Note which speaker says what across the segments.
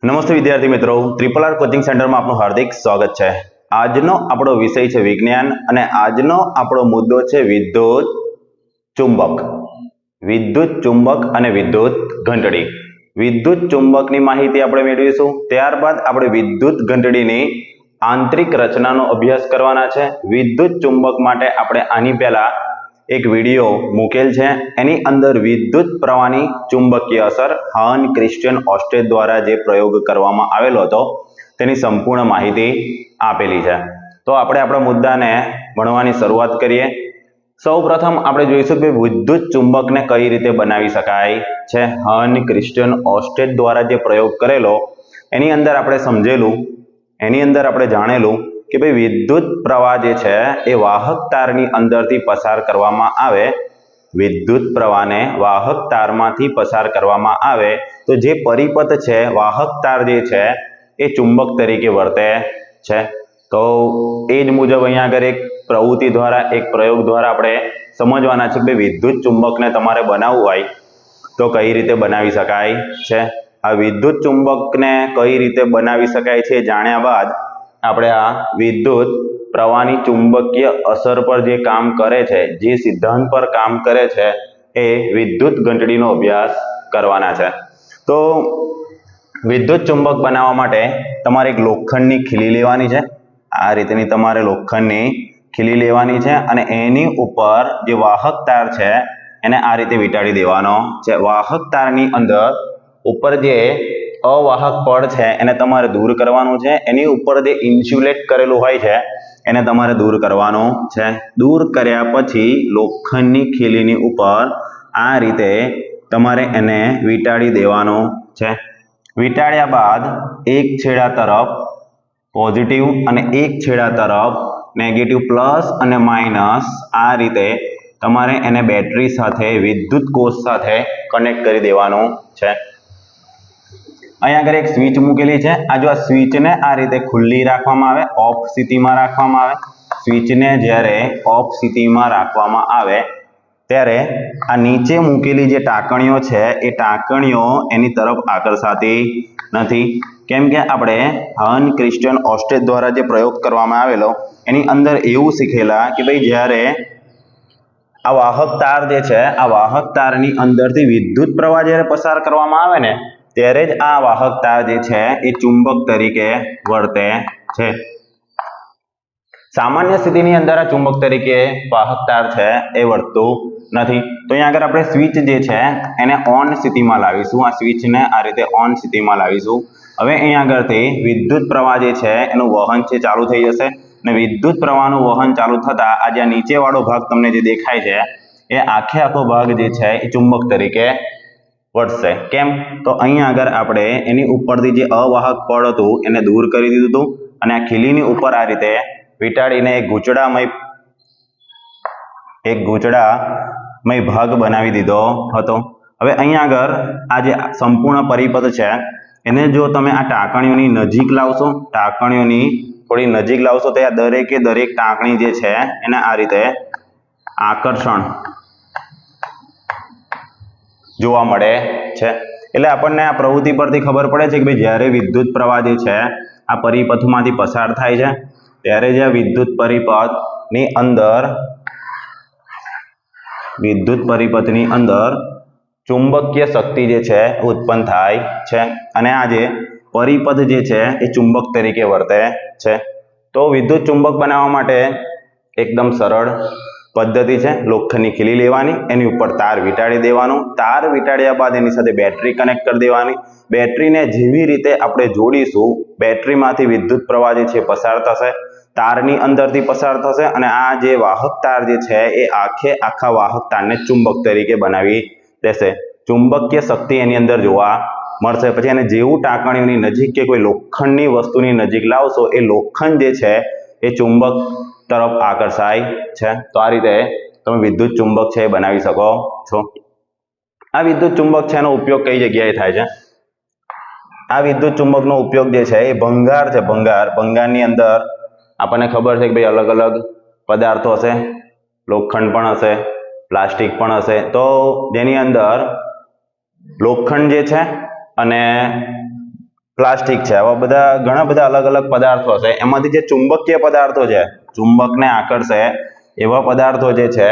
Speaker 1: નમસ્તે વિદ્યાર્થી મિત્રો, ટ્રિપલ આર કોચિંગ સેન્ટરમાં આપનું હાર્દિક સ્વાગત છે। આજનો આપણો વિષય છે વિજ્ઞાન અને આજનો આપણો મુદ્દો છે વિદ્યુત ચુંબક। વિદ્યુત ચુંબક અને વિદ્યુત ઘંટડી। વિદ્યુત ચુંબકની માહિતી આપણે મેળવીશું, ત્યારબાદ આપણે વિદ્યુત ઘંટડીની આંતરિક રચનાનો અભ્યાસ કરવાના છે। વિદ્યુત ચુંબક માટે આપણે આની પહેલા એક વિડિયો મૂકેલ છે, એની અંદર વિદ્યુત પ્રવાહની ચુંબકીય અસર હર્ન ક્રિશ્ચિયન ઓસ્ટેડ દ્વારા જે પ્રયોગ કરવામાં આવેલો હતો તેની સંપૂર્ણ માહિતી આપેલી છે। તો આપણે આપણા મુદ્દાને ભણવાની શરૂઆત કરીએ। સૌપ્રથમ આપણે જોઈશું કે વિદ્યુત ચુંબકને કઈ રીતે બનાવી શકાય છે। હર્ન ક્રિશ્ચિયન ઓસ્ટેડ દ્વારા જે પ્રયોગ કરેલો એની અંદર આપણે સમજેલું, એની અંદર આપણે જાણેલું કે ભાઈ વિદ્યુત પ્રવાહ જે છે એ વાહક તારની અંદરથી પસાર કરવામાં આવે। વિદ્યુત પ્રવાહને વાહક તારમાંથી પસાર કરવામાં આવે તો જે પરિપથ છે, વાહક તાર જે છે એ ચુંબક તરીકે વર્તે છે। તો એ જ મુજબ અહીંયા આગળ એક પ્રવૃત્તિ દ્વારા, એક પ્રયોગ દ્વારા આપણે સમજવાના છે કે વિદ્યુત ચુંબકને તમારે બનાવવું હોય તો કઈ રીતે બનાવી શકાય છે। આ વિદ્યુત ચુંબકને કઈ રીતે બનાવી શકાય છે જાણ્યા બાદ આપણે આ વિદ્યુત પ્રવાહની ચુંબકીય અસર પર જે કામ કરે છે, જે સિદ્ધાંત પર કામ કરે છે એ વિદ્યુત ઘંટડીનો અભ્યાસ કરવાના છે। તો વિદ્યુત ચુંબક બનાવવા માટે તમારે એક લોખંડની ખીલી લેવાની છે। આ રીતની તમારે લોખંડની ખીલી લેવાની છે અને એની ઉપર જે વાહક તાર છે એને આ રીતે વીંટાળી દેવાનો છે। વાહક તારની અંદર ઉપર જે અવાહક પડ છે એને તમારે દૂર કરવાનું છે। એની ઉપર જે ઇન્સ્યુલેટ કરેલું હોય છે એને તમારે દૂર કરવાનું છે। દૂર કર્યા પછી લોખંડની ખીલીની ઉપર આ રીતે તમારે એને વીંટાળી દેવાનું છે। વીંટાળ્યા બાદ એક છેડા તરફ પોઝિટિવ અને એક છેડા તરફ નેગેટિવ, પ્લસ અને માઇનસ, આ રીતે તમારે એને બેટરી સાથે, વિદ્યુત કોષ સાથે કનેક્ટ કરી દેવાનું છે। અહીંયા આગળ એક સ્વિચ મૂકેલી છે। આ જો આ સ્વિચને આ રીતે ખુલ્લી રાખવામાં આવે, ઓફ સ્થિતિમાં રાખવામાં આવે। સ્વિચને જ્યારે ઓફ સ્થિતિમાં રાખવામાં આવે ત્યારે આ નીચે મૂકેલી જે ટાંકણીઓ છે એ ટાંકણીઓ એની તરફ આકર્ષાતી નથી, કેમ કે આપણે હર્ન ક્રિશ્ચિયન ઓસ્ટેડ દ્વારા જે પ્રયોગ કરવામાં આવેલો એની અંદર એવું શીખેલા કે ભાઈ જ્યારે આ વાહક તાર જે છે, આ વાહક તારની અંદરથી વિદ્યુત પ્રવાહ જ્યારે પસાર કરવામાં આવે ને ત્યારે જ આ વાહક તાર જે છે એ ચુંબક તરીકે વર્તે છે। સામાન્ય સ્થિતિની અંદર આ ચુંબક તરીકે વાહક તાર છે એ વર્તતું નથી। તો અહીંયા આગળ આપણે સ્વિચ જે છે એને ઓન સ્થિતિમાં લાવીશું। આ સ્વિચને આ રીતે ઓન સ્થિતિમાં લાવીશું। હવે અહીંયા આગળથી વિદ્યુત પ્રવાહ જે છે એનું વહન છે ચાલુ થઈ જશે અને વિદ્યુત પ્રવાહનું વહન ચાલુ થતા આ જે નીચેવાળો ભાગ તમને જે દેખાય છે એ આખો ભાગ જે છે એ ચુંબક તરીકે વર્તશે। કેમ? તો અહીંયા આગળ આપણે એની ઉપરથી જે અવાહક પડ હતું એને દૂર કરી દીધું હતું અને આ ખીલીની ઉપર આ રીતે વીંટાળીને એક ગૂંચળામય ભાગ બનાવી દીધો હતો। હવે અહીંયા આગળ આ જે સંપૂર્ણ પરિપથ છે એને જો તમે આ ટાંકણીઓની નજીક લાવશો, ટાંકણીઓની થોડી નજીક લાવશો તો આ દરેકે દરેક ટાંકણી જે છે એને આ રીતે આકર્ષણ જોવા મળે છે। એટલે આપણને આ પ્રવૃત્તિ પરથી ખબર પડે છે કે ભાઈ જ્યારે વિદ્યુત પ્રવાહ જે છે આ પરિપથમાંથી પસાર થાય છે ત્યારે જે વિદ્યુત પરિપથની અંદર ચુંબકીય શક્તિ જે છે ઉત્પન્ન થાય છે અને આ જે પરિપથ જે છે એ ચુંબક તરીકે વર્તે છે। તો વિદ્યુત ચુંબક બનાવવા માટે એકદમ સરળ પદ્ધતિ છે। લોખંડની ખીલી લેવાની, એની ઉપર તાર વીંટાળી દેવાનું, તાર વીંટાળ્યા બાદ એની સાથે બેટરી કનેક્ટ કરી દેવાની। બેટરીને જેવી રીતે આપણે જોડીશું, બેટરીમાંથી વિદ્યુત પ્રવાહ જે છે પસાર થશે, તારની અંદરથી પસાર થશે અને આ જે વાહક તાર જે છે એ આખા વાહક તારને ચુંબક તરીકે બનાવી દેશે। ચુંબકીય શક્તિ એની અંદર જોવા મળશે। પછી એને જેવું ટાંકણીઓની નજીક કે કોઈ લોખંડની વસ્તુની નજીક લાવશો એ લોખંડ જે છે એ ચુંબક તરફ આકર્ષાય છે। તો આ રીતે તમે વિદ્યુત ચુંબક છે એ બનાવી શકો છો। આ વિદ્યુત ચુંબક છે એનો ઉપયોગ કઈ જગ્યાએ થાય છે? આ વિદ્યુત ચુંબકનો ઉપયોગ જે છે એ ભંગાર છે, ભંગારની અંદર આપણને ખબર છે કે ભાઈ અલગ અલગ પદાર્થો હશે, લોખંડ પણ હશે, પ્લાસ્ટિક પણ હશે। તો જેની અંદર લોખંડ જે છે અને પ્લાસ્ટિક છે, આવા બધા ઘણા બધા અલગ અલગ પદાર્થો છે. એમાંથી જે ચુંબકીય પદાર્થો છે, ચુંબકને આકર્ષે એવા પદાર્થો જે છે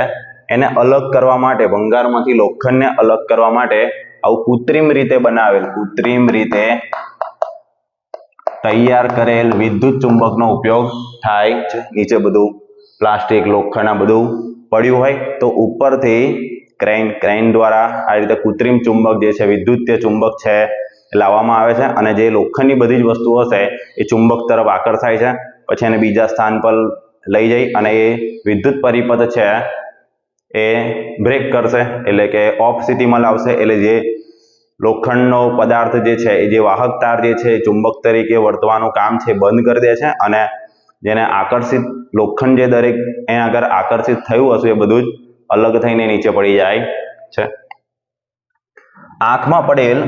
Speaker 1: એને અલગ કરવા માટે, ભંગારમાંથી લોખંડને અલગ કરવા માટે આવું કૃત્રિમ રીતે બનાવેલ, કૃત્રિમ રીતે તૈયાર કરેલ વિદ્યુત ચુંબકનો ઉપયોગ થાય છે. નીચે બધું પ્લાસ્ટિક, લોખંડ આ બધું પડ્યું હોય તો ઉપરથી ક્રેન દ્વારા આ રીતે કૃત્રિમ ચુંબક જે છે, વિદ્યુતીય ચુંબક છે લાવવામાં આવે છે, અને જે લોખંડની બધી જ વસ્તુઓ છે એ ચુંબક તરફ આકર્ષાય છે. પછી એને બીજા સ્થાન પર લઈ જઈ અને એ વિદ્યુત પરિપથ છે એ બ્રેક કરશે, એટલે કે ઓફ સ્થિતિમાં લાવશે. એટલે જે લોખંડનો પદાર્થ જે છે એ જે વાહક તાર જે છે એ ચુંબક તરીકે વર્તવાનું કામ છે બંધ કરી દે છે, અને જેને આકર્ષિત લોખંડ જે દરેક અહીંયા આગળ આકર્ષિત થયું હશે એ બધું જ અલગ થઈને નીચે પડી જાય છે. આંખમાં પડેલ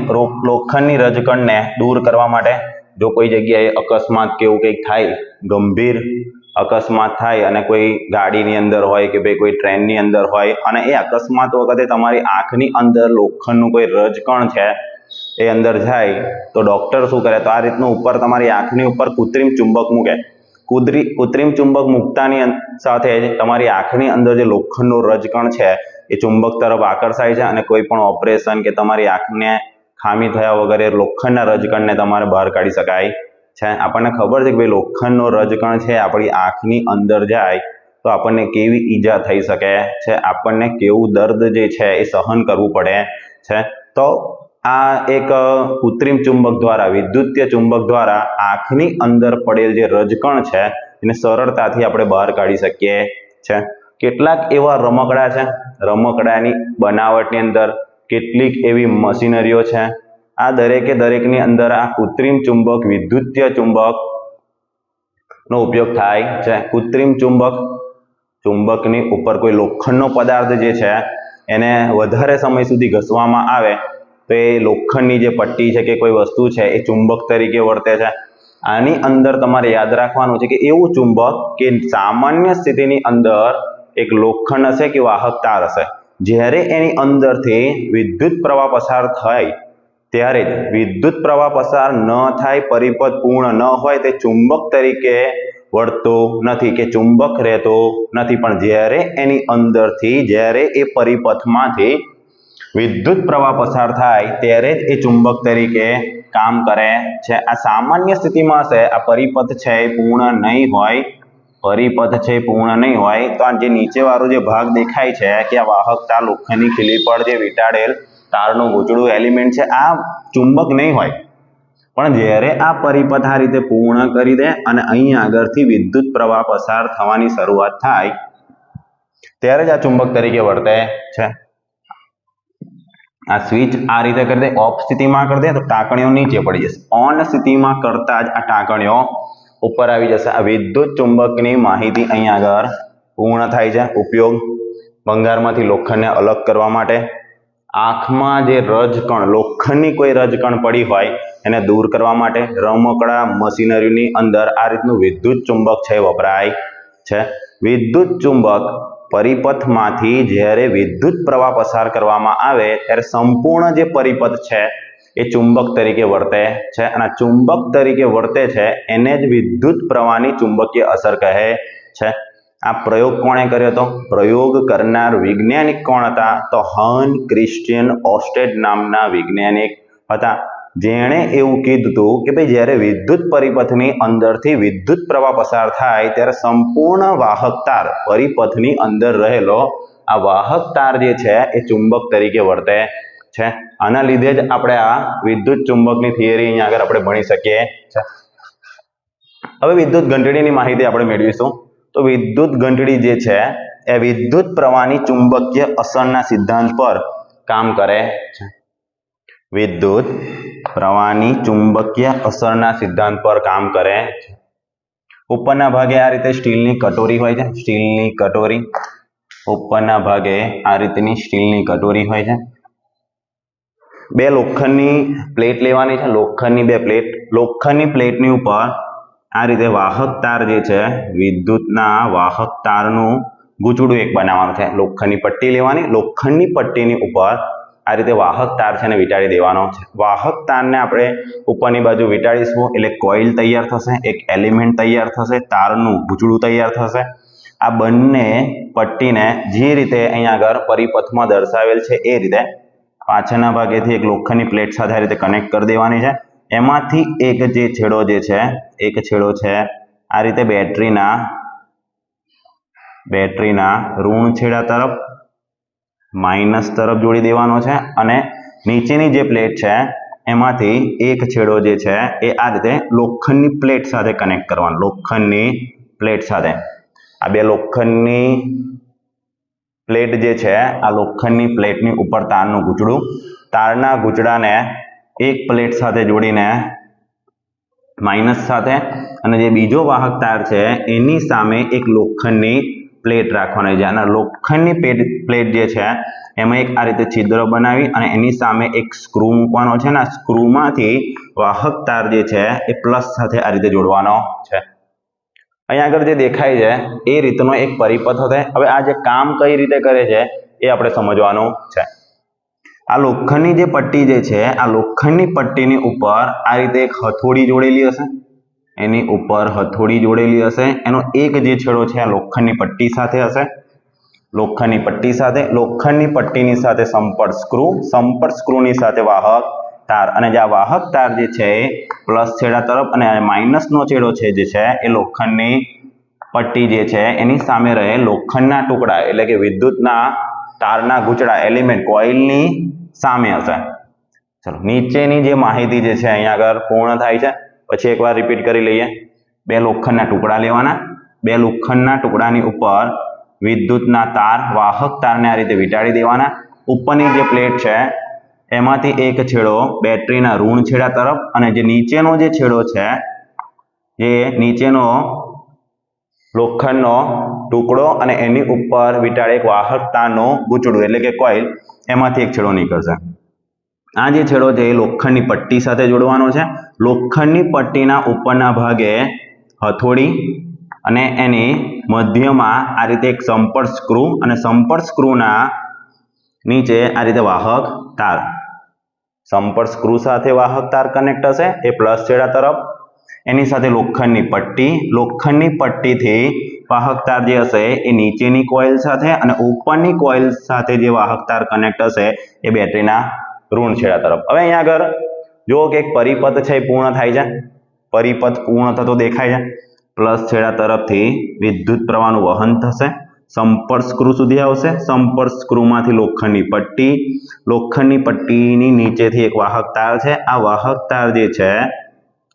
Speaker 1: લોખંડની રજકણને દૂર કરવા માટે જો કોઈ જગ્યાએ અકસ્માત કે એવું કંઈક થાય, ગંભીર અકસ્માત થાય અને કોઈ ગાડીની અંદર હોય કે ભાઈ કોઈ ટ્રેનની અંદર હોય અને એ અકસ્માત વખતે તમારી આંખની અંદર લોખંડનું કોઈ રજકણ છે એ અંદર જાય તો ડોક્ટર શું કરે, તો આ રીતનું ઉપર તમારી આંખની ઉપર કૃત્રિમ ચુંબક મૂકે. કૃત્રિમ ચુંબક મૂકતાની સાથે જ તમારી આંખની અંદર જે લોખંડનું રજકણ છે એ ચુંબક તરફ આકર્ષાય છે, અને કોઈ પણ ઓપરેશન કે તમારી આંખને ખામી થયા વગર લોખંડના રજકણને તમારે બહાર કાઢી શકાય છે. આપણને ખબર છે કે ભાઈ લોખંડનો રજકણ છે આપણી આંખની અંદર જાય તો આપણને કેવી ઈજા થઈ શકે છે, આપણને કેવું દર્દ જે છે એ સહન કરવું પડે છે. તો આ એક કૃત્રિમ ચુંબક દ્વારા, વિદ્યુતીય ચુંબક દ્વારા આંખની અંદર પડેલ જે રજકણ છે એને સરળતાથી આપણે બહાર કાઢી શકીએ છે. કેટલાક એવા રમકડા છે, રમકડાની બનાવટની અંદર કેટલીક એવી મશીનરીઓ છે, આ દરેકે દરેકની અંદર આ કૃત્રિમ ચુંબક, વિદ્યુતીય ચુંબક નો ઉપયોગ થાય છે. કૃત્રિમ ચુંબકની ઉપર કોઈ લોખંડનો પદાર્થ જે છે એને વધારે સમય સુધી ઘસવામાં આવે તો એ લોખંડની જે પટ્ટી છે કે કોઈ વસ્તુ છે એ ચુંબક તરીકે વર્તે છે. આની અંદર તમારે યાદ રાખવાનું છે કે એવું ચુંબક કે સામાન્ય સ્થિતિની અંદર એક લોખંડ હશે કે વાહક તાર હશે, જ્યારે એની અંદરથી વિદ્યુત પ્રવાહ પસાર થાય ત્યારે જ, વિદ્યુત પ્રવાહ પસાર ન થાય, પરિપથ પૂર્ણ ન હોય તે ચુંબક તરીકે વર્તતો નથી કે ચુંબક રહેતો નથી. પણ જ્યારે એની અંદરથી, જ્યારે એ પરિપથમાંથી વિદ્યુત પ્રવાહ પસાર થાય ત્યારે જ એ ચુંબક તરીકે કામ કરે છે. આ સામાન્ય સ્થિતિમાં હશે, આ પરિપથ છે એ પૂર્ણ નહીં હોય, પરિપથ છે પૂર્ણ નહીં હોય તો આ જે નીચે વાળો જે ભાગ દેખાય છે કે આ વાહક તાર, લોખંડની ખીલી પર જે વીંટાળેલ તારનું ગૂંચળું એલિમેન્ટ છે આ ચુંબક નહીં હોય. પણ જ્યારે આ પરિપથ આ રીતે પૂર્ણ કરી દે અને અહીં આગળથી વિદ્યુત પ્રવાહ પસાર થવાની શરૂઆત થાય ત્યારે જ આ ચુંબક તરીકે વર્તે છે. આ સ્વિચ આ રીતે કરી દે, ઓફ સ્થિતિમાં કરી દે તો ટાંકણીઓ નીચે પડી જશે, ઓન સ્થિતિમાં કરતા જ આ ટાંકણીઓ ઉપર આવી જશે. આ વિદ્યુત ચુંબકની માહિતી અહીં આગળ પૂર્ણ થાય છે. ઉપયોગ ભંગારમાંથી લોખંડને અલગ કરવા માટે, આંખમાં જે રજકણ, લોખંડની કોઈ રજકણ પડી હોય એને દૂર કરવા માટે, રમકડા મશીનરીની અંદર આ રીતનું વિદ્યુત ચુંબક છે વપરાય છે. વિદ્યુત ચુંબક પરિપથમાંથી જ્યારે વિદ્યુત પ્રવાહ પસાર કરવામાં આવે ત્યારે સંપૂર્ણ જે પરિપથ છે એ ચુંબક તરીકે વર્તે છે, અને ચુંબક તરીકે વર્તે છે એને જ વિદ્યુત પ્રવાહની ચુંબકીય અસર કહે છે. આ પ્રયોગ કોણે કર્યો હતો? પ્રયોગ કરનાર વૈજ્ઞાનિક કોણ હતા? તો હન ક્રિશ્ચિયન ઓસ્ટેડ નામના વૈજ્ઞાનિક હતા, જેણે એવું કીધું હતું કે ભાઈ જ્યારે વિદ્યુત પરિપથની અંદરથી વિદ્યુત પ્રવાહ પસાર થાય ત્યારે સંપૂર્ણ વાહક તાર, પરિપથની અંદર રહેલો આ વાહક તાર જે છે એ ચુંબક તરીકે વર્તે છે. આના લીધે જ આપણે આ વિદ્યુત ચુંબકની થિયરી અહીંયા આગળ આપણે ભણી શકીએ છીએ. હવે વિદ્યુત ઘંટડીની માહિતી આપણે મેળવીશું. તો વિદ્યુત ઘંટડી જે છે એ વિદ્યુત પ્રવાહની ચુંબકીય અસરના સિદ્ધાંત પર કામ કરે છે. વિદ્યુત પ્રવાહની ચુંબકીય અસરના સિદ્ધાંત પર કામ કરે છે. ઉપરના ભાગે આ રીતે સ્ટીલની કટોરી હોય છે, સ્ટીલની કટોરી, ઉપરના ભાગે આ રીતની સ્ટીલની કટોરી હોય છે. બે લોખંડની પ્લેટ લેવાની છે, લોખંડની બે પ્લેટ, લોખંડની પ્લેટની ઉપર આ રીતે વાહક તાર જે છે, વિદ્યુતના વાહક તારનું ગૂંચળું એક બનાવવાનું છે. લોખંડની પટ્ટી લેવાની, લોખંડની પટ્ટીની ઉપર આ રીતે વાહક તાર છે ને વીંટાળી દેવાનો છે. વાહક તારને આપણે ઉપરની બાજુ વીંટાળીશું એટલે કોઇલ તૈયાર થશે, એક એલિમેન્ટ તૈયાર થશે, તારનું ગૂંચળું તૈયાર થશે. આ બંને પટ્ટીને જે રીતે અહીંયા આગળ પરિપથમાં દર્શાવેલ છે એ રીતે પાછળના ભાગેથી એક લોખંડની પ્લેટ સાથે આ રીતે કનેક્ટ કરી દેવાની છે. એમાંથી એક જે છેડો જે છે, એક છેડો છે આ રીતે બેટરીના ઋણ છેડા તરફ માઇનસ તરફ જોડી દેવાનો છે અને નીચેની જે પ્લેટ છે એમાંથી એક છેડો જે છે એ આ રીતે લોખંડની પ્લેટ સાથે કનેક્ટ કરવાનો. લોખંડની પ્લેટ સાથે આ બે લોખંડની પ્લેટ જે છે, આ લોખંડની પ્લેટની ઉપર તારનું ગૂંચળું, તારના ગૂંચળાને એક પ્લેટ સાથે જોડીને માઇનસ સાથે અને જે બીજો વાહક તાર છે એની સામે એક લોખંડની પ્લેટ રાખવાની છે. અને લોખંડની પ્લેટ જે છે એમાં એક આ રીતે છિદ્ર બનાવી અને એની સામે એક સ્ક્રૂ મૂકવાનો છે ને આ સ્ક્રૂમાંથી વાહક તાર જે છે એ પ્લસ સાથે આ રીતે જોડવાનો છે. અહીંયા આગળ જે દેખાય છે એ રીતનો એક પરિપથ હશે. હવે આ જે કામ કઈ રીતે કરે છે એ આપણે સમજવાનું છે. આ લોખંડની જે પટ્ટી જે છે, આ લોખંડની પટ્ટીની ઉપર આ રીતે એક હથોડી જોડેલી હશે, એની ઉપર હથોડી જોડેલી હશે. એનો એક જે છેડો છે આ લોખંડની પટ્ટી સાથે હશે, લોખંડની પટ્ટી સાથે, લોખંડની પટ્ટીની સાથે સંપર્ક સ્ક્રૂની સાથે વાહક તાર. અને જે આ વાહક તાર જે છે એ પ્લસ છેડા તરફ અને માઇનસનો છેડો છે જે છે એ લોખંડની પટ્ટી જે છે એની સામે રહે લોખંડના ટુકડા એટલે કે વિદ્યુતના તારના ગૂંચળા એલિમેન્ટ કોઇલની સામે હશે. ચલો, નીચેની જે માહિતી જે છે અહીંયા આગળ પૂર્ણ થાય છે. પછી એકવાર રિપીટ કરી લઈએ. બે લોખંડના ટુકડા લેવાના, બે લોખંડના ટુકડાની ઉપર વિદ્યુતના તાર, વાહક તારને આ રીતે વીંટાળી દેવાના. ઉપરની જે પ્લેટ છે એમાંથી એક છેડો બેટરીના ઋણ છેડા તરફ અને જે નીચેનો જે છેડો છે જે નીચેનો લોખંડનો ટુકડો અને એની ઉપર વીંટાળે એક વાહક તારનું ગૂંચળું એટલે કે કોઇલ, એમાંથી એક છેડો નીકળશે. આ જે છેડો છે એ લોખંડની પટ્ટી સાથે જોડવાનો છે. લોખંડની પટ્ટીના ઉપરના ભાગે હથોડી અને એની મધ્યમાં આ રીતે એક સંપર્ક સ્ક્રૂ અને સંપર્ક સ્ક્રૂના નીચે આ રીતે વાહક તાર. સંપર્ક સ્ક્રૂ સાથે વાહક તાર કનેક્ટ હશે એ પ્લસ છેડા તરફ, એની સાથે લોખંડની પટ્ટી, લોખંડની પટ્ટીથી વાહક તાર જે હશે એ નીચેની કોઇલ સાથે અને ઉપરની કોઇલ સાથે જે વાહક તાર કનેક્ટ હશે એ બેટરીના ઋણ છેડા તરફ. હવે અહીંયા આગળ જો કે એક પરિપથ છે એ પૂર્ણ થાય છે, પરિપથ પૂર્ણ થતો દેખાય છે. પ્લસ છેડા તરફથી વિદ્યુત પ્રવાહનું વહન થશે, સંપર્ક સ્ક્રૂ સુધી આવશે, સંપર્ક સ્ક્રૂમાંથી લોખંડની પટ્ટી, લોખંડની પટ્ટીની નીચેથી એક વાહક તાર છે. આ વાહક તાર જે છે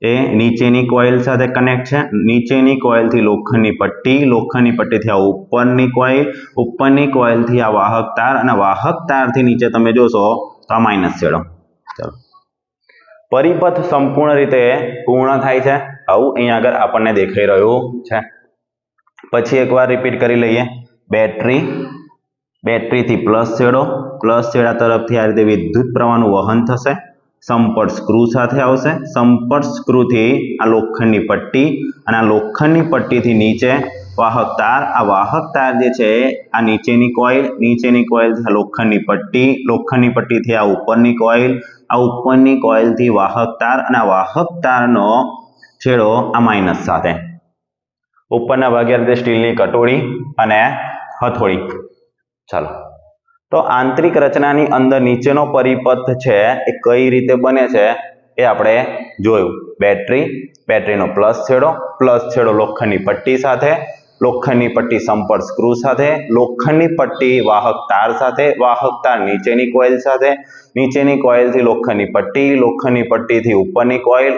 Speaker 1: એ નીચેની કોઇલ સાથે કનેક્ટ છે, નીચેની કોઇલથી લોખંડની પટ્ટી, લોખંડની પટ્ટીથી આ ઉપરની કોઇલ, ઉપરની કોઇલથી આ વાહક તાર અને વાહક તારથી નીચે તમે જોશો તો આ માઇનસ છેડો. ચલો, પરિપથ સંપૂર્ણ રીતે પૂર્ણ થાય છે. આવું અહીંયા આગળ આપણને દેખાઈ રહ્યું છે. પછી એકવાર રિપીટ કરી લઈએ. બેટરીથી પ્લસ છેડા તરફથી આ રીતે વિદ્યુત પ્રવાહનું વહન થશે, સંપર્ક સ્ક્રૂ સાથે આવશે, સંપર્ક સ્ક્રૂથી આ લોખંડની પટ્ટી અને આ લોખંડની પટ્ટીથી નીચે વાહક તાર. આ વાહક તાર જે છે આ નીચેની કોઇલ, નીચેની કોઇલથી લોખંડની પટ્ટી, લોખંડની પટ્ટીથી આ ઉપરની કોઇલ, આ ઉપરની કોઇલથી વાહક તાર અને આ વાહક તારનો છેડો આ માઇનસ સાથે. ઉપરના ભાગે રીતે સ્ટીલની કટોરી અને હથોડી. ચાલો, તો આંતરિક રચનાની અંદર નીચેનો પરિપથ છે એ કઈ રીતે બને છે એ આપણે જોયું. બેટરીનો પ્લસ છેડો લોખંડની પટ્ટી સાથે, લોખંડની પટ્ટી સંપર્ક સ્ક્રૂ સાથે, લોખંડની પટ્ટી વાહક તાર સાથે, વાહક તાર નીચેની કોઇલ સાથે, નીચેની કોઇલથી લોખંડની પટ્ટી, લોખંડની પટ્ટીથી ઉપરની કોઇલ,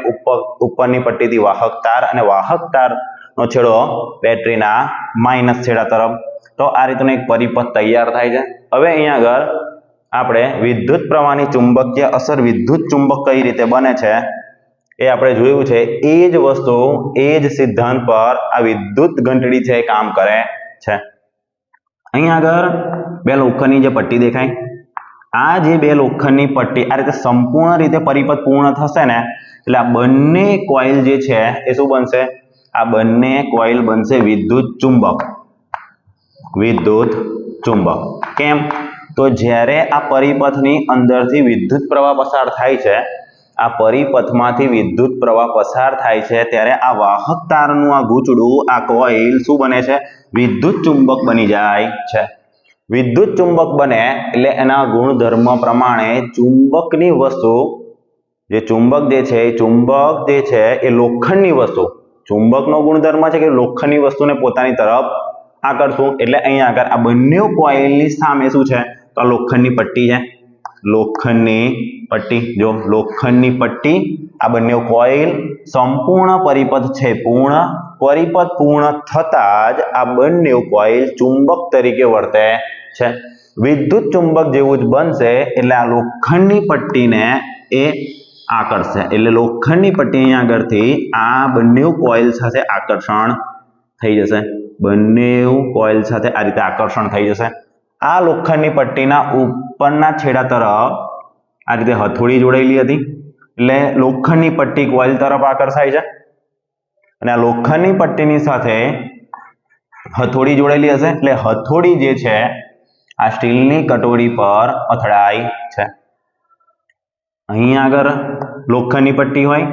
Speaker 1: ઉપરની પટ્ટીથી વાહક તાર અને વાહક તારનો છેડો બેટરીના માઇનસ છેડા તરફ. તો આ રીતનો એક પરિપથ તૈયાર થાય છે. હવે અહીંયા આગળ આપણે વિદ્યુત પ્રવાહની ચુંબકીય અસર, વિદ્યુત ચુંબક કઈ રીતે બને છે એ આપણે જોયું છે. એ જ વસ્તુ, એ જ સિદ્ધાંત પર આ વિદ્યુત ઘંટડી છે એ કામ કરે છે. અહીંયા આગળ બે લોખંડની જે પટ્ટી દેખાય, આ જે બે લોખંડની પટ્ટી આ રીતે સંપૂર્ણ રીતે પરિપથ પૂર્ણ થશે ને એટલે આ બંને કોઇલ જે છે એ શું બનશે? આ બંને કોઇલ બનશે વિદ્યુત ચુંબક. કેમ? તો જ્યારે આ પરિપથની અંદરથી વિદ્યુત પ્રવાહ પસાર થાય છે, આ પરિપથમાંથી વિદ્યુત પ્રવાહ પસાર થાય છે ત્યારે આ વાહક તારનું આ ગૂંચળું, આ કોઇલ શું બને છે? વિદ્યુત ચુંબક બની જાય છે. વિદ્યુત ચુંબક બને એટલે એના ગુણધર્મ પ્રમાણે ચુંબકની વસ્તુ, જે ચુંબક જે છે એ લોખંડની વસ્તુ, ચુંબકનો ગુણધર્મ છે કે લોખંડની વસ્તુને પોતાની તરફ આકર્ષવું. એટલે અહીંયા આગળ આ બંને કોઇલની સામે શું છે? તો આ લોખંડની પટ્ટી છે. લોખંડની પટ્ટી, જો લોખંડની પટ્ટી, આ બંને કોઇલ સંપૂર્ણ પરિપથ છે. પરિપથ પૂર્ણ થતા જ આ બંને કોઇલ ચુંબક તરીકે વર્તે છે. વિદ્યુત ચુંબક જેવું જ બનશે એટલે આ લોખંડની પટ્ટીને એ આકર્ષશે. એટલે લોખંડની પટ્ટી અહીંયા આગળથી આ બંને કોઇલ સાથે આકર્ષણ થઈ જશે. બંને કોઇલ સાથે આ રીતે આકર્ષણ થઈ જશે. આ લોખંડની પટ્ટીના ઉપરના છેડા તરફ આ રીતે હથોડી જોડેલી હતી એટલે લોખંડની પટ્ટી કોઇલ તરફ આકર્ષાય છે, અને આ લોખંડની પટ્ટીની સાથે હથોડી જોડેલી હશે એટલે હથોડી જે છે આ સ્ટીલની કટોરી પર અથડાય છે. અહીંયા આગળ લોખંડની પટ્ટી હોય,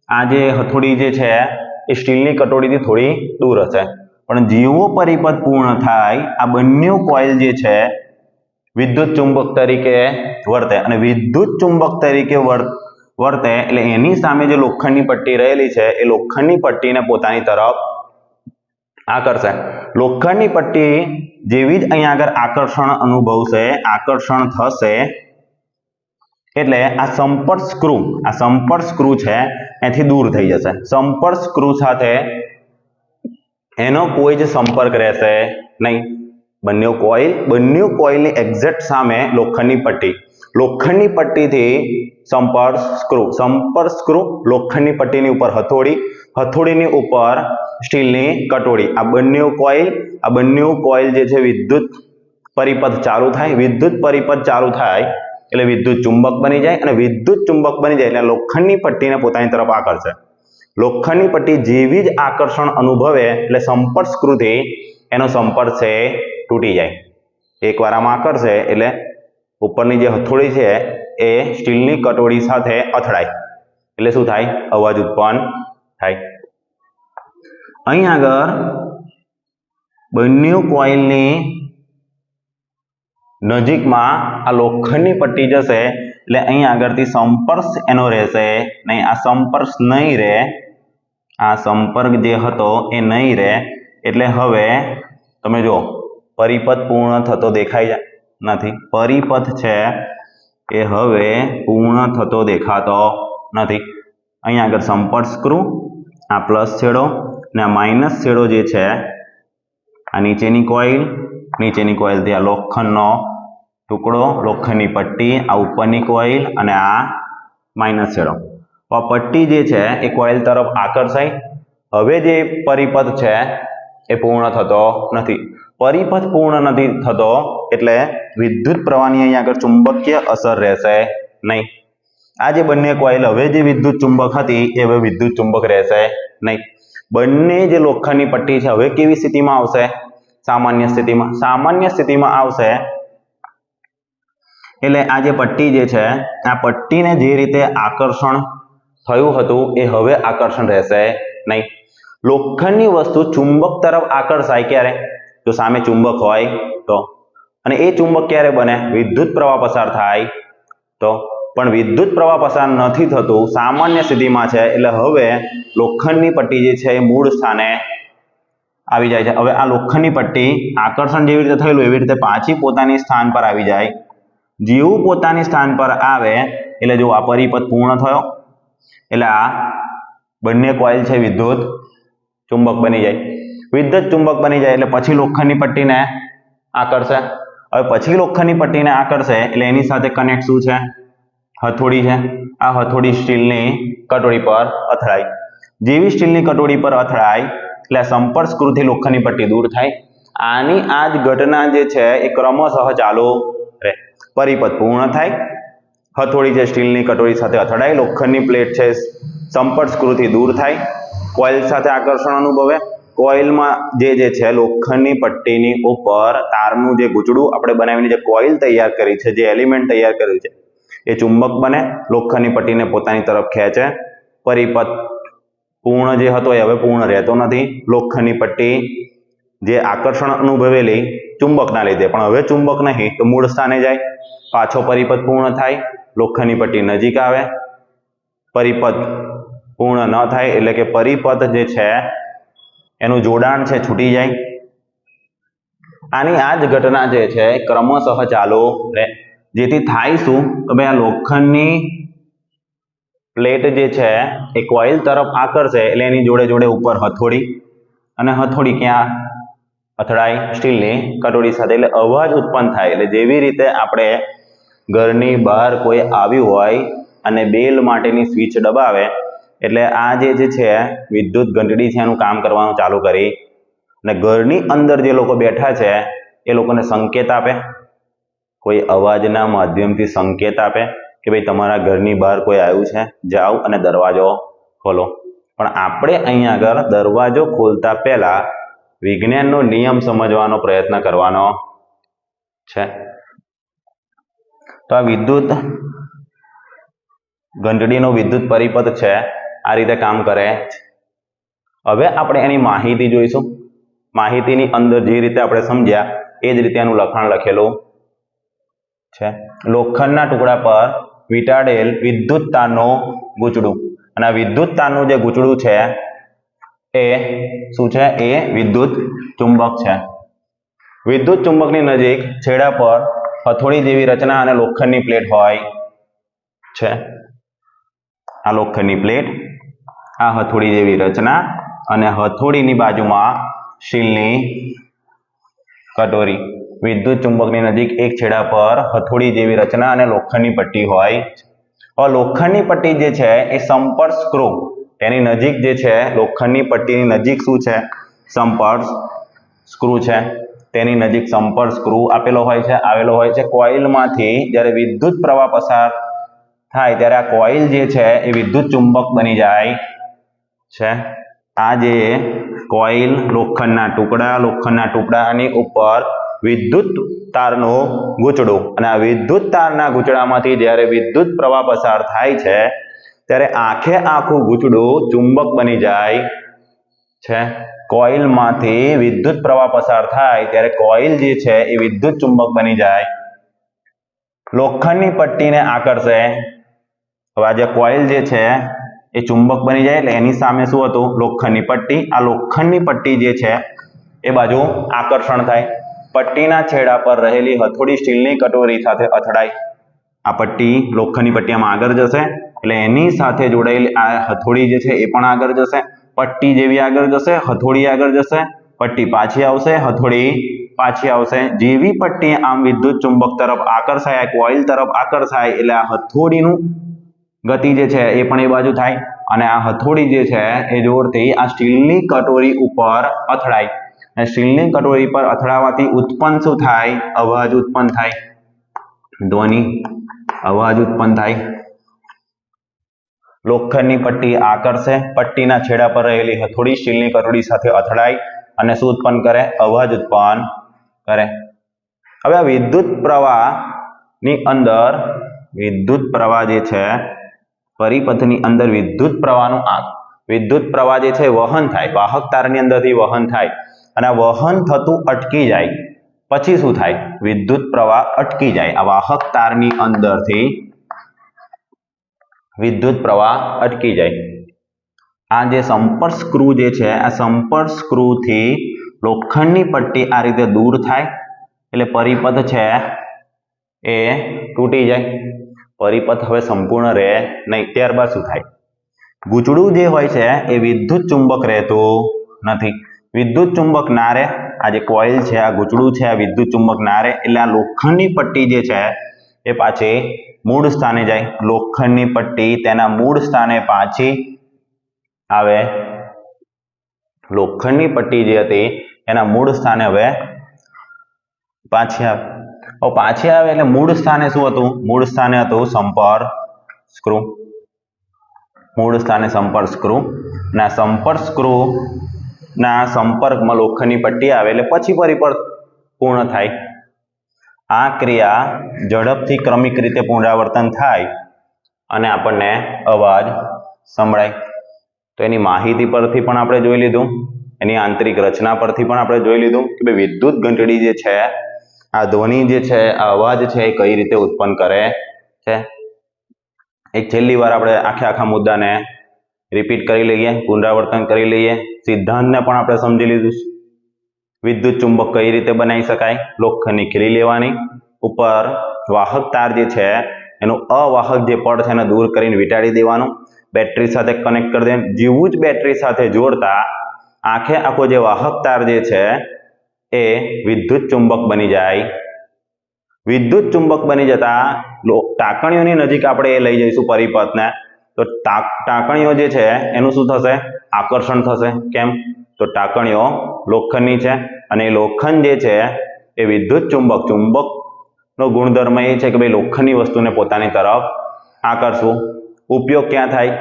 Speaker 1: આ જે હથોડી જે છે એ સ્ટીલની કટોરીથી થોડી દૂર હશે. પણ જેવો પરિપથ પૂર્ણ થાય આ બંને કોઇલ જે છે વિદ્યુત ચુંબક તરીકે વર્તે, અને વિદ્યુત ચુંબક તરીકે વર્તે એટલે એની સામે જે લોખંડની પટ્ટી રહેલી છે એ લોખંડની પટ્ટીને પોતાની તરફ આકર્ષે. લોખંડની પટ્ટી જેવી જ અહીંયા આગળ આકર્ષણ અનુભવશે, આકર્ષણ થશે એટલે આ સંપર્ક સ્ક્રૂ છે એથી દૂર થઈ જશે. સંપર્ક સ્ક્રૂ સાથે એનો કોઈ જ સંપર્ક રહેશે નહીં. બંને કોઇલની એક્ઝેક્ટ સામે લોખંડની પટ્ટીથી સંપર્ક સ્ક્રૂ, લોખંડની પટ્ટીની ઉપર હથોડીની ઉપર સ્ટીલની કટોરી, આ બંને કોઇલ જે છે વિદ્યુત પરિપથ ચાલુ થાય. વિદ્યુત પરિપથ ચાલુ થાય એટલે વિદ્યુત ચુંબક બની જાય, અને વિદ્યુત ચુંબક બની જાય એટલે લોખંડની પટ્ટીને પોતાની તરફ આકર્ષે. લોખંડની પટ્ટી જેવી જ આકર્ષણ અનુભવે એટલે સંપર્ક સ્ક્રૂથી એનો સંપર્ક છે તૂટી જાય. એકવાર આમાં આકર્ષે એટલે ઉપરની જે હથોડી છે એ સ્ટીલની કટોરી સાથે અથડાય એટલે શું થાય? અવાજ ઉત્પન્ન થાય. અહીં આગળ બંને કોઇલની નજીકમાં આ લોખંડની પટ્ટી જશે એટલે અહીં આગળથી સંપર્ક એનો રહેશે નહીં. આ સંપર્ક નહીં રહે, આ સંપર્ક જે હતો એ નહીં રહે એટલે હવે તમે જો પરિપથ પૂર્ણ થતો દેખાય નથી. પરિપથ છે એ હવે પૂર્ણ થતો દેખાતો નથી. અહીંયા આગળ સંપર્ક સ્ક્રૂ, આ પ્લસ છેડો અને આ માઇનસ છેડો જે છે આ નીચેની કોઇલથી આ લોખંડનો ટુકડો, લોખંડની પટ્ટી, આ ઉપરની કોઇલ અને આ માઇનસ છેડો. આ પટ્ટી જે છે એ કોઇલ તરફ આકર્ષાય. હવે જે પરિપથ છે એ પૂર્ણ થતો નથી. પરિપથ પૂર્ણ નથી થતો એટલે વિદ્યુત પ્રવાહની અહીંયા આગળ ચુંબકીય અસર રહેશે નહીં. આ જે બંને કોઇલ હવે જે વિદ્યુત ચુંબક હતી એ હવે વિદ્યુત ચુંબક રહેશે નહીં. બંને જે લોખંડની પટ્ટી છે હવે કેવી સ્થિતિમાં આવશે? સામાન્ય સ્થિતિમાં આવશે. એટલે આ જે પટ્ટી જે છે આ પટ્ટીને જે રીતે આકર્ષણ થયું હતું એ હવે આકર્ષણ રહેશે નહીં. લોખંડની વસ્તુ ચુંબક તરફ આકર્ષાય ક્યારે? જો સામે ચુંબક હોય તો. અને એ ચુંબક ક્યારે બને? વિદ્યુત પ્રવાહ પસાર થાય તો. પણ વિદ્યુત પ્રવાહ પસાર નથી થતું, સામાન્ય સ્થિતિમાં છે એટલે હવે લોખંડની પટ્ટી જે છે એ મૂળ સ્થાને આવી જાય છે. હવે આ લોખંડની પટ્ટી આકર્ષણ જેવી રીતે થયેલું એવી રીતે પાછી પોતાની સ્થાન પર આવી જાય. જેવું પોતાની સ્થાન પર આવે એટલે જો આ પરિપથ પૂર્ણ થયો એટલે આ બંને કોઇલ છે વિદ્યુત ચુંબક બની જાય. વિદ્યુત ચુંબક બની જાય એટલે પછી લોખંડની પટ્ટીને આકર્ષે. હવે પછી લોખંડની પટ્ટીને આકર્ષે એટલે એની સાથે કનેક્ટ શું છે? હથોડી છે. આ હથોડી સ્ટીલની કટોરી પર અથડાય. જેવી સ્ટીલની કટોરી પર અથડાય એટલે સંપર્ક સ્ક્રૂથી લોખંડની પટ્ટી દૂર થાય. આની આ જ ઘટના જે છે એ ક્રમશઃ ચાલુ રહે. પરિપથ પૂર્ણ થાય, હથોડી છે સ્ટીલની કટોરી સાથે અથડાય, લોખંડની પ્લેટ છે સંપર્ક સ્ક્રૂથી દૂર થાય, કોઇલ સાથે આકર્ષણ અનુભવે, કોઇલમાં જે છે લોખંડની પટ્ટીની ઉપર તારનું જે ગૂંચળું આપણે બનાવીને જે કોઇલ તૈયાર કરી છે, જે એલિમેન્ટ તૈયાર કર્યું છે, એ ચુંબક બને, લોખંડની પટ્ટીને પોતાની તરફ ખેંચે. પરિપથ પૂર્ણ જે હતો એ હવે પૂર્ણ રહેતો નથી. લોખંડની પટ્ટી જે આકર્ષણ અનુભવેલી ચુંબકના લીધે, પણ હવે ચુંબક નહીં તો મૂળ સ્થાને જાય. પાછો પરિપથ પૂર્ણ થાય, લોખંડની પટ્ટી નજીક આવે. પરિપથ પૂર્ણ ન થાય એટલે કે પરિપથ જે છે એનું જોડાણ છે છૂટી જાય. આની આ જ ઘટના જે છે ક્રમશઃ ચાલુ રહે. જેથી થાય શું તો ભાઈ આ લોખંડની પ્લેટ જે છે એ કોઇલ તરફ આકર્ષે એટલે એની જોડે જોડે ઉપર હથોડી, અને હથોડી ક્યાં અથડાય? સ્ટીલની કટોરી સાથે. એટલે અવાજ ઉત્પન્ન થાય. એટલે જેવી રીતે આપણે ઘરની બહાર કોઈ આવ્યું હોય અને બેલ માટેની સ્વિચ દબાવે એટલે આ જે છે વિદ્યુત ઘંટડી છે એનું કામ કરવાનું ચાલુ કરી, અને ઘરની અંદર જે લોકો બેઠા છે એ લોકોને સંકેત આપે, કોઈ અવાજના માધ્યમથી સંકેત આપે કે ભાઈ તમારા ઘરની બહાર કોઈ આવ્યું છે, જાઓ અને દરવાજો ખોલો. પણ આપણે અહીંયા આગળ દરવાજો ખોલતા પહેલા વિજ્ઞાનનો નિયમ સમજવાનો પ્રયત્ન કરવાનો છે. તો આ વિદ્યુત ઘંટડીનો વિદ્યુત પરિપથ છે આ રીતે કામ કરે. હવે આપણે એની માહિતી જોઈશું. માહિતીની અંદર જે રીતે આપણે સમજ્યા એ જ રીતે એનું લખાણ લખેલું છે. લોખંડના ટુકડા પર વીંટાળેલ વિદ્યુત તારનું ગૂંચળું, અને આ વિદ્યુત તારનું જે ગૂંચળું છે એ શું છે? એ વિદ્યુત ચુંબક છે. વિદ્યુત ચુંબકની નજીક છેડા પર હથોડી જેવી રચના અને લોખંડની પ્લેટ હોય છે. આ લોખંડની પ્લેટ, આ હથોડી જેવી રચના, અને હથોડીની બાજુમાં સ્ટીલની કટોરી. વિદ્યુત ચુંબકની નજીક એક છેડા પર હથોડી જેવી રચના અને લોખંડની પટ્ટી હોય. હવે લોખંડની પટ્ટી જે છે એ સંપર્ક સ્ક્રૂ, તેની નજીક જે છે લોખંડની પટ્ટીની નજીક શું છે? સંપર્ક સ્ક્રૂ છે. તેની નજીક સંપર્ક સ્ક્રૂ આપેલો હોય છે, આવેલો હોય છે. કોઇલમાંથી જ્યારે વિદ્યુત પ્રવાહ પસાર થાય ત્યારે આ કોઇલ જે છે એ વિદ્યુત ચુંબક બની જાય છે. આ જે કોઇલ લોખંડના ટુકડાની ઉપર વિદ્યુત તારનું ગૂંચળું, અને આ વિદ્યુત તારના ગૂંચળામાંથી જ્યારે વિદ્યુત પ્રવાહ પસાર થાય છે ત્યારે આખે આખું ગૂંચળું ચુંબક બની જાય છે. કોઇલમાંથી વિદ્યુત પ્રવાહ પસાર થાય ત્યારે કોઇલ જે છે એ વિદ્યુત ચુંબક બની જાય. લોખંડની પટ્ટીને આકર્ષે. હવે આ જે કોઇલ જે છે એ ચુંબક બની જાય એટલે એની સામે શું હતું? લોખંડની પટ્ટી. આ લોખંડની પટ્ટી જે છે એ બાજુ આકર્ષણ થાય. પટ્ટીના છેડા પર રહેલી હથોડી સ્ટીલની કટોરી સાથે અથડાય. આ પટ્ટી, લોખંડની પટ્ટી આમાં આગળ જશે એટલે એની સાથે જોડાયેલી આ હથોડી જે છે એ પણ આગળ જશે. પટ્ટી જેવી આગળ જશે, હથોડી આગળ જશે, પટ્ટી પાછી આવશે, હથોડી પાછી આવશે. જેવી પટ્ટી આમ વિદ્યુત ચુંબક તરફ આકર્ષાય, કોઇલ તરફ આકર્ષાય એટલે આ હથોડીનું ગતિ જે છે એ પણ એ બાજુ થાય, અને આ હથોડી જે છે એ જોરથી આ સ્ટીલની કટોરી ઉપર અથડાય. અને સ્ટીલની કટોરી પર અથડાવાથી ઉત્પન્ન શું થાય? અવાજ ઉત્પન્ન થાય. ધ્વનિ, અવાજ ઉત્પન્ન થાય. લોખંડની પટ્ટી આકર્ષે, પટ્ટીના છેડા પર રહેલી હથોડી સ્ટીલની કટોરી સાથે અથડાય અને શું ઉત્પન્ન કરે? અવાજ ઉત્પન્ન કરે. હવે આ વિદ્યુત પ્રવાહની અંદર, વિદ્યુત પ્રવાહ જે છે પરિપથની અંદર વિદ્યુત પ્રવાહ જે છે વહન થાય, વાહક તારની અંદરથી વહન થાય, અને આ વહન થતું અટકી જાય પછી શું થાય? વિદ્યુત પ્રવાહ અટકી જાય. આ વાહક તારની અંદરથી વિદ્યુત પ્રવાહ અટકી જાય. આ જે સંપર્ક સ્ક્રૂ જે છે, આ સંપર્ક સ્ક્રૂથી લોખંડની પટ્ટી આ રીતે દૂર થાય એટલે પરિપથ છે એ તૂટી જાય. પરિપથ હવે સંપૂર્ણ રહે નહીં. ત્યારબાદ શું થાય? ગૂંચળું જે હોય છે એ વિદ્યુત ચુંબક રહેતું નથી. વિદ્યુત ચુંબક ના રહે, આ જે કોઇલ છે, આ ગૂંચળું છે, આ વિદ્યુત ચુંબક ના રહે એટલે આ લોખંડની પટ્ટી જે છે એ પાછી મૂળ સ્થાને જાય. લોખંડની પટ્ટી તેના મૂળ સ્થાને પાછી આવે. લોખંડની પટ્ટી જે હતી એના મૂળ સ્થાને હવે પાછી આવે. પાછી આવે એટલે મૂળ સ્થાને શું હતું? મૂળ સ્થાને હતું સંપર્ક સ્ક્રૂ. મૂળ સ્થાને સંપર્ક સ્ક્રૂ. અને આ સંપર્ક સ્ક્રૂ ના સંપર્કમાં લોખંડની પટ્ટી આવે એટલે પછી પરિપથ પૂર્ણ થાય. આ ક્રિયા ઝડપથી ક્રમિક રીતે પુનરાવર્તન થાય અને આપણને અવાજ સંભળાય. તો એની માહિતી પરથી પણ આપણે જોઈ લીધું, એની આંતરિક રચના પરથી પણ આપણે જોઈ લીધું કે ભાઈ વિદ્યુત ઘંટડી જે છે, આ ધ્વનિ જે છે, આ અવાજ છે, એ કઈ રીતે ઉત્પન્ન કરે છે. એક છેલ્લી વાર આપણે આખા મુદ્દાને રિપીટ કરી લઈએ, પુનરાવર્તન કરી લઈએ. સિદ્ધાંતને પણ આપણે સમજી લીધું. વિદ્યુત ચુંબક કઈ રીતે બનાવી શકાય? લોખંડની ખીલી લેવાની, ઉપર વાહક તાર જે છે એનું અવાહક જે પડ છે એને દૂર કરીને વીંટાળી દેવાનું, બેટરી સાથે કનેક્ટ કરી દેવાનું. જેવું જ બેટરી સાથે જોડતા આખો જે વાહક તાર જે છે એ વિદ્યુત ચુંબક બની જાય. વિદ્યુત ચુંબક બની જતા ટાંકણીઓની નજીક આપણે એ લઈ જઈશું પરિપથને, તો ટાંકણીઓ જે છે એનું શું થશે? આકર્ષણ થશે. કેમ? તો ટાંકણીઓ લોખંડની છે અને એ લોખંડ જે છે એ વિદ્યુત ચુંબકનો ગુણધર્મ એ છે કે ભાઈ લોખંડની વસ્તુને પોતાની તરફ આકર્ષવું. ઉપયોગ ક્યાં થાય?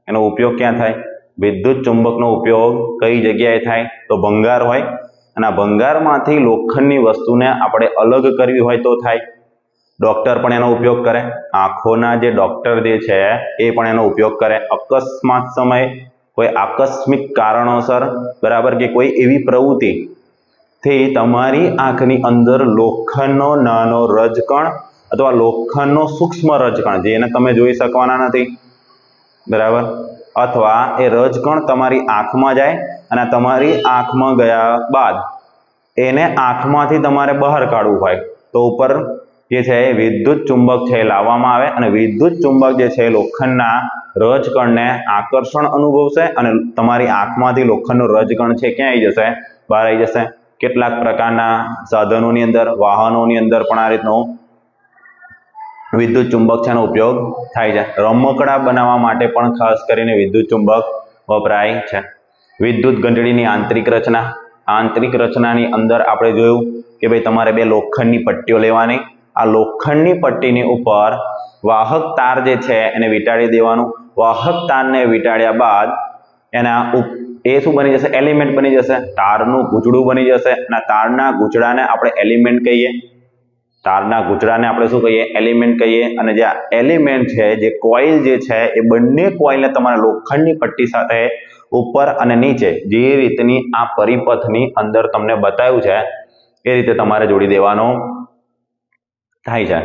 Speaker 1: એનો ઉપયોગ ક્યાં થાય? વિદ્યુત ચુંબકનો ઉપયોગ કઈ જગ્યાએ થાય? તો ભંગાર હોય અને આ ભંગારમાંથી લોખંડની વસ્તુને આપણે અલગ કરવી હોય તો થાય. ડોક્ટર પણ એનો ઉપયોગ કરે, આંખોના જે ડોક્ટર જે છે એ પણ એનો ઉપયોગ કરે. અકસ્માત સમયે, કોઈ આકસ્મિક કારણોસર, બરાબર, કે કોઈ એવી પ્રવૃત્તિ થી તમારી આંખની અંદર લોખંડનો નાનો રજકણ અથવા લોખંડનો સૂક્ષ્મ રજકણ, જેને તમે જોઈ શકવાના નથી, બરાબર, અથવા એ રજકણ તમારી આંખમાં જાય અને તમારી આંખમાં ગયા બાદ એને આંખમાંથી તમારે બહાર કાઢવું હોય તો ઉપર જે છે એ વિદ્યુત ચુંબક છે એ લાવવામાં આવે અને વિદ્યુત ચુંબક જે છે લોખંડના રજકણને આકર્ષણ અનુભવશે અને તમારી આંખમાંથી લોખંડનું રજકણ છે ક્યાં આવી જશે? બહાર આવી જશે. કેટલાક પ્રકારના સાધનોની અંદર, વાહનોની અંદર પણ આ રીતનો વિદ્યુત ચુંબક છે એનો ઉપયોગ થાય છે. રમકડા બનાવવા માટે પણ ખાસ કરીને વિદ્યુત ચુંબક વપરાય છે. વિદ્યુત ઘંટડીની આંતરિક રચના. આંતરિક રચનાની અંદર આપણે જોયું કે ભાઈ તમારે બે લોખંડની પટ્ટીઓ લેવાની. આ લોખંડની પટ્ટીની ઉપર વાહક તાર જે છે એને વીંટાળી દેવાનું. વાહક તારને વીંટાળ્યા બાદ એના એ શું બની જશે? એલિમેન્ટ બની જશે. તારનું ગૂંચળું બની જશે અને તારના ગૂંચળાને આપણે એલિમેન્ટ કહીએ. તારના ગૂંચળાને આપણે શું કહીએ? એલિમેન્ટ કહીએ. અને જે એલિમેન્ટ છે, જે કોઇલ જે છે, એ બંને કોઇલને તમારે લોખંડની પટ્ટી સાથે ઉપર અને નીચે જે રીતની આ પરિપથની અંદર તમને બતાવ્યું છે એ રીતે તમારે જોડી દેવાનો થાય છે.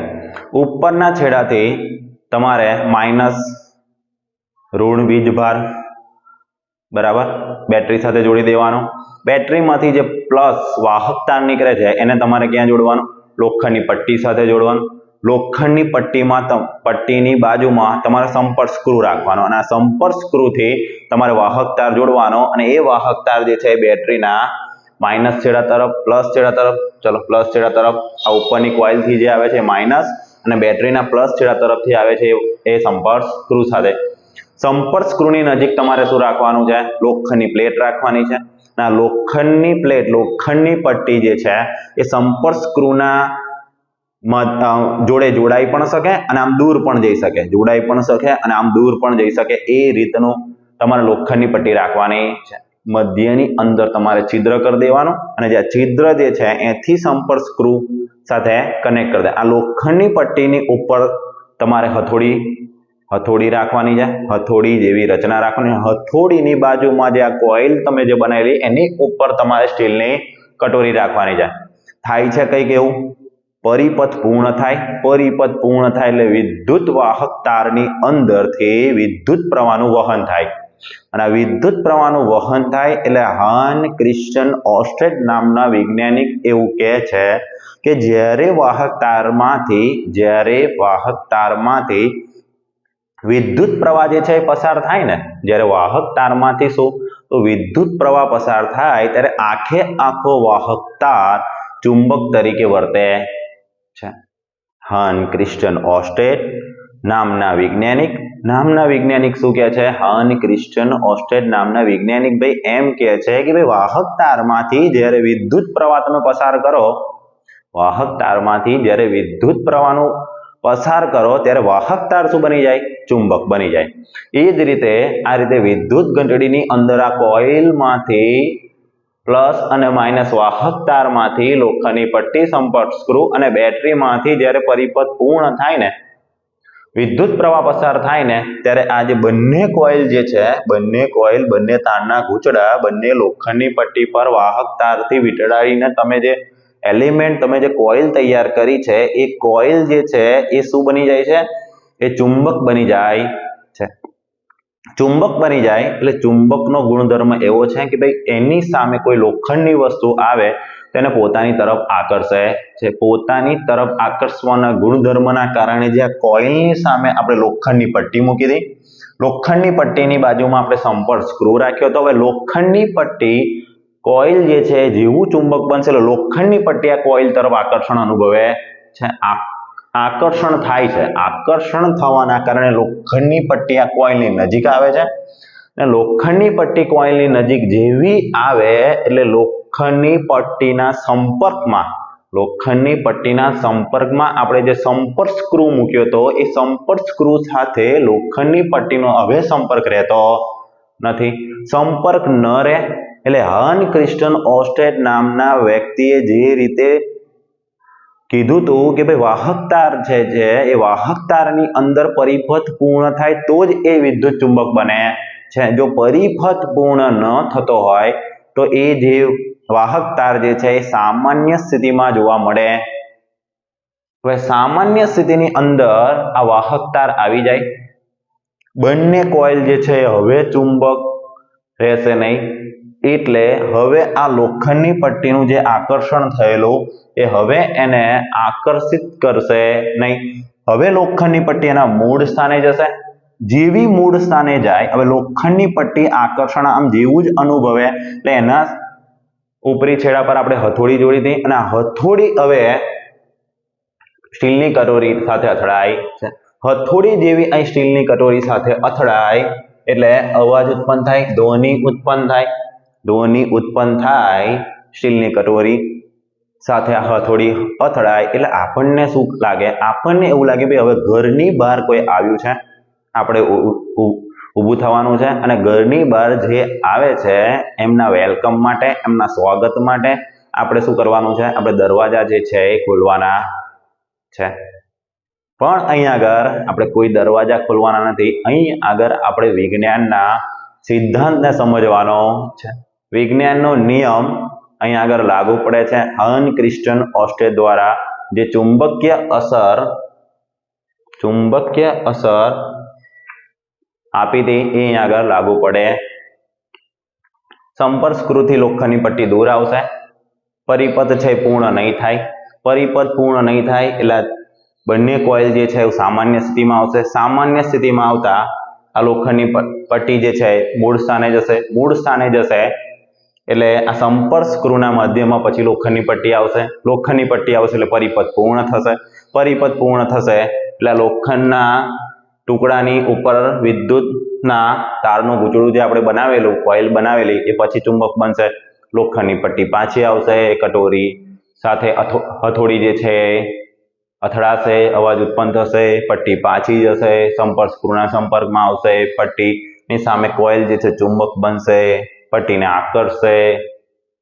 Speaker 1: ઉપરના છેડાથી તમારે માઇનસ ઋણ વીજભાર, બરાબર, બેટરી સાથે જોડી દેવાનો. બેટરીમાંથી જે પ્લસ વાહક તાર નીકળે છે એને તમારે ક્યાં જોડવાનું? લોખંડની પટ્ટી સાથે જોડવાનું. લોખંડની પટ્ટીની બાજુમાં તમારે સંપર્ક સ્ક્રૂ રાખવાનો અને આ સંપર્ક સ્ક્રૂથી તમારે વાહક તાર જોડવાનો અને એ વાહક તાર જે છે બેટરીના માઇનસ છેડા તરફ, પ્લસ છેડા તરફ, ચલો પ્લસ છેડા તરફ, આ ઉપરની કોઇલથી જે આવે છે માઇનસ અને બેટરીના પ્લસ છેડા તરફથી આવે છે એ સંપર્ક સ્ક્રૂ સાથે. સંપર્ક સ્ક્રૂની નજીક તમારે શું રાખવાનું છે? લોખંડની પ્લેટ રાખવાની છે. આ લોખંડની પ્લેટ, લોખંડની પટ્ટી જે છે એ સંપર્ક સ્ક્રૂના જોડે જોડાઈ પણ શકે અને આમ દૂર પણ જઈ શકે, જોડાઈ પણ શકે અને આમ દૂર પણ જઈ શકે, એ રીતનું તમારે લોખંડની પટ્ટી રાખવાની છે. મધ્યની અંદર તમારે છિદ્ર કરી દેવાનું અને જે છિદ્ર જે છે એથી સંપર્ક સ્ક્રૂ સાથે કનેક્ટ કરી દે. આ લોખંડની પટ્ટીની ઉપર તમારે હથોડી રાખવાની છે. હથોડી જેવી રચના રાખવાની. હથોડીની બાજુમાં જે આ કોઇલ તમે જે બનાવેલી એની ઉપર તમારે સ્ટીલની કટોરી રાખવાની છે. થાય છે કંઈક એવું, પરિપથ પૂર્ણ થાય. પરિપથ પૂર્ણ થાય એટલે વિદ્યુત વાહક તારની અંદરથી વિદ્યુત પ્રવાહનું વહન થાય અને વિદ્યુત પ્રવાહનું વહન થાય એટલે હાન ક્રિશ્ચન ઓસ્ટેડ નામના વૈજ્ઞાનિક એવું કહે છે કે જ્યારે વાહક તારમાંથી વિદ્યુત પ્રવાહ જે છે એ પસાર થાય ને, જ્યારે વાહક તારમાંથી શું તો વિદ્યુત પ્રવાહ પસાર થાય ત્યારે આખો વાહક તાર ચુંબક તરીકે વર્તે છે. હાન ક્રિશ્ચન ઓસ્ટેડ નામના વૈજ્ઞાનિક શું કહે છે? હાન ક્રિશ્ચન ઓસ્ટેડ નામના વૈજ્ઞાનિક ભાઈ એમ કહે છે કે ભાઈ વાહક તારમાંથી જ્યારે વિદ્યુત પ્રવાહ તમે પસાર કરો, વાહક તારમાંથી જ્યારે વિદ્યુત પ્રવાહનું પસાર કરો ત્યારે વાહક તાર શું બની જાય? ચુંબક બની જાય. એ જ રીતે આ રીતે વિદ્યુત ઘંટડીની અંદર આ કોઇલમાંથી પ્લસ અને માઇનસ વાહક તારમાંથી લોખંડની પટ્ટી, સંપર્ક સ્ક્રૂ અને બેટરીમાંથી જ્યારે પરિપથ પૂર્ણ થાય ને, વિદ્યુત પ્રવાહ પસાર થાય ને, ત્યારે આ જે બંને કોઇલ જે છે, બંને કોઇલ, બંને તારના ગૂંચળા, બંને લોખંડની પટ્ટી પર વાહક તારથી વીંટળાવીને તમે જે એલિમેન્ટ, તમે જે કોઇલ તૈયાર કરી છે, એ કોઇલ જે છે એ શું બની જાય છે? એ ચુંબક બની જાય છે. ચુંબક બની જાય એટલે ચુંબકનો ગુણધર્મ એવો છે કે ભાઈ એની સામે કોઈ લોખંડની વસ્તુ આવે તેને પોતાની તરફ આકર્ષે છે. પોતાની તરફ આકર્ષવાના ગુણધર્મના કારણે જે આ કોઇલની સામે આપણે લોખંડની પટ્ટી મૂકી દઈ, લોખંડની પટ્ટીની બાજુમાં આપણે સંપર્ક સ્ક્રૂ રાખ્યો, તો હવે લોખંડની પટ્ટી કોઇલ જે છે જેવું ચુંબક બનશે એટલે લોખંડની પટ્ટી આ કોઇલ તરફ આકર્ષણ અનુભવે છે. આકર્ષણ થાય છે. આકર્ષણ થવાના કારણે લોખંડની પટ્ટી આ કોઇલની નજીક આવે છે અને લોખંડની પટ્ટી કોઇલની નજીક જેવી આવે એટલે લોખંડની પટ્ટીના સંપર્કમાં આપણે જે સંપર્ક સ્ક્રૂ મૂક્યો હતો એ સંપર્ક સ્ક્રૂ સાથે લોખંડની પટ્ટીનો હવે સંપર્ક રહેતો નથી. સંપર્ક ન રહે એટલે હન ક્રિસ્ટન ઓસ્ટેડ નામના વ્યક્તિએ જે રીતે કીધું હતું કે ભાઈ વાહક તાર છે જે એ વાહક તારની અંદર પરિપથ પૂર્ણ થાય તો જ એ વિદ્યુત ચુંબક બને છે. જો પરિપથ પૂર્ણ ન થતો હોય તો એ જે વાહક તાર જે છે એ સામાન્ય સ્થિતિમાં જોવા મળે. હવે સામાન્ય સ્થિતિની અંદર આ વાહક તાર આવી જાય, બંને કોઇલ જે છે હવે ચુંબક રહેશે નહીં, એટલે હવે આ લોખંડની પટ્ટીનું જે આકર્ષણ થયેલું એ હવે એને આકર્ષિત કરશે નહીં. હવે લોખંડની પટ્ટી એના મૂળ સ્થાને જશે. જેવી મૂળ સ્થાને જાય, હવે લોખંડની પટ્ટી આકર્ષણ આમ જેવું જ અનુભવે એટલે એના ઉપરી છેડા પર આપણે હથોડી જોડી દઈએ અને આ હથોડી હવે સ્ટીલની કટોરી સાથે અથડાય છે. હથોડી જેવી અહીં સ્ટીલની કટોરી સાથે અથડાય એટલે અવાજ ઉત્પન્ન થાય, ધ્વનિ ઉત્પન્ન થાય. ધ્વનિ ઉત્પન્ન થાય સ્ટીલની કટોરી સાથે હથોડી અથડાય એટલે આપણને શું લાગે? આપણને એવું લાગે ભાઈ હવે ઘરની બહાર કોઈ આવ્યું છે, આપણે ઊભું થવાનું છે અને ઘરની બહાર જે આવે છે એમના વેલકમ માટે, એમના સ્વાગત માટે આપણે શું કરવાનું છે? આપણે દરવાજા જે છે એ ખોલવાના છે. પણ અહીં આગળ આપણે કોઈ દરવાજા ખોલવાના નથી. અહીં આગળ આપણે વિજ્ઞાનના સિદ્ધાંતને સમજવાનો છે. વિજ્ઞાનનો નિયમ અહીં આગળ લાગુ પડે છે. હન ક્રિસ્ટન ઓસ્ટેડ દ્વારા જે ચુંબકીય અસર આપી હતી એ અહીં આગળ લાગુ પડે. સંપર્ક સ્ક્રૂથી લોખંડની પટ્ટી દૂર આવશે, પરિપથ છે પૂર્ણ નહીં થાય. પરિપથ પૂર્ણ નહીં થાય એટલે બંને કોઇલ જે છે સામાન્ય સ્થિતિમાં આવશે. સામાન્ય સ્થિતિમાં આવતા આ લોખંડની પટ્ટી જે છે મૂળ સ્થાને જશે. મૂળ સ્થાને જશે એટલે આ સંપર્ક સ્ક્રૂના મધ્યમાં પછી લોખંડની પટ્ટી આવશે. લોખંડની પટ્ટી આવશે એટલે પરિપથ પૂર્ણ થશે. પરિપથ પૂર્ણ થશે એટલે લોખંડના ટુકડાની ઉપર વિદ્યુતના તારનું ગૂંચળું જે આપણે બનાવેલું, કોઇલ બનાવેલી, એ પછી ચુંબક બનશે. લોખંડની પટ્ટી પાછી આવશે, કટોરી સાથે હથોડી જે છે અથડાશે, અવાજ ઉત્પન્ન થશે, પટ્ટી પાછી જશે, સંપર્ક સ્ક્રૂના સંપર્કમાં આવશે, પટ્ટીની સામે કોઇલ જે છે ચુંબક બનશે, પટ્ટીને આકર્ષશે,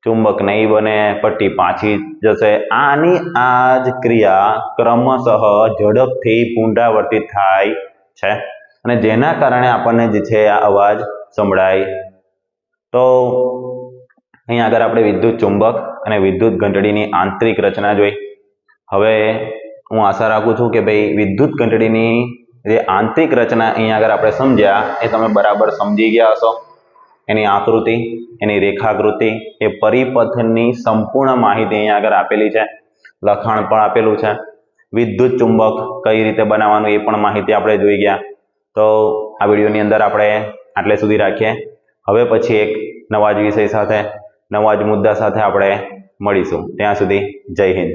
Speaker 1: ચુંબક નહીં બને, પટ્ટી પાછી જશે. આની આ જ ક્રિયા ક્રમશઃ ઝડપથી પુનરાવર્તિત થાય છે અને જેના કારણે આપણને જે છે આ અવાજ સંભળાય. તો અહીં આગળ આપણે વિદ્યુત ચુંબક અને વિદ્યુત ઘંટડીની આંતરિક રચના જોઈ. હવે હું આશા રાખું છું કે ભાઈ વિદ્યુત ઘંટડીની જે આંતરિક રચના અહીં આગળ આપણે સમજ્યા એ તમે બરાબર સમજી ગયા હશો. એની આકૃતિ, એની રેખાકૃતિ, એ પરિપથની સંપૂર્ણ માહિતી અહીં આગળ આપેલી છે. લખાણ પણ આપેલું છે. વિદ્યુત ચુંબક કઈ રીતે બનાવવાનું એ પણ માહિતી આપણે જોઈ ગયા. તો આ વિડીયોની અંદર આપણે આટલે સુધી રાખીએ. હવે પછી એક નવા જ વિષય સાથે, નવા જ મુદ્દા સાથે આપણે મળીશું. ત્યાં સુધી જય હિન્દ.